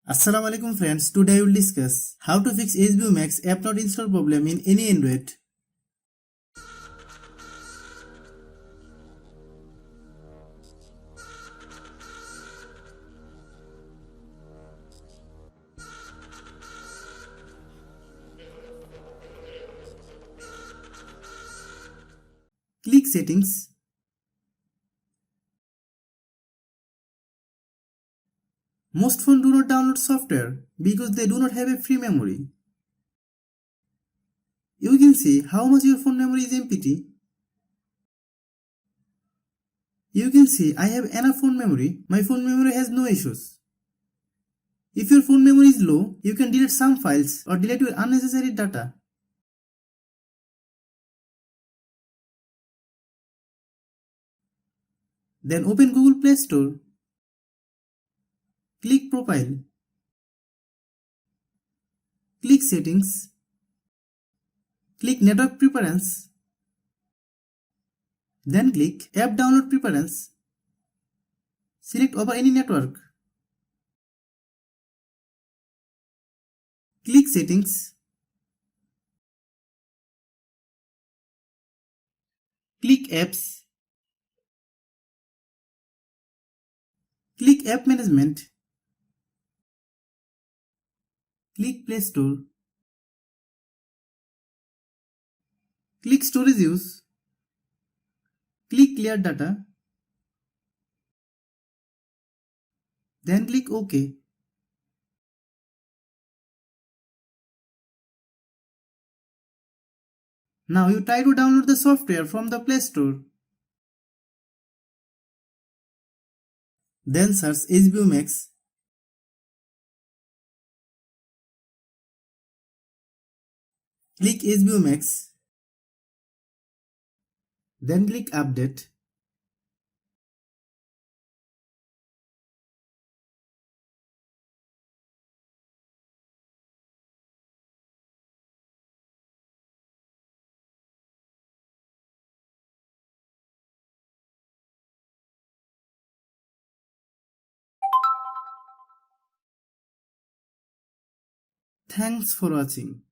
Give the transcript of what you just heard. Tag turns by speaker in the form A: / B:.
A: Assalamu alaikum friends, today I will discuss how to fix HBO Max app not install problem in any Android. Click settings. Most phones do not download software because they do not have a free memory. You can see how much your phone memory is empty. You can see I have enough phone memory. My phone memory has no issues. If your phone memory is low, you can delete some files or delete your unnecessary data. Then open Google Play Store. Click Profile. Click Settings. Click Network Preference. Then click App Download Preference. Select over any network. Click Settings. Click Apps. Click App Management. Click Play Store. Click Storage Use. Click Clear Data. Then click OK. Now you try to download the software from the Play Store. Then search HBO Max. Click HBO Max. Then click Update. Thanks for watching.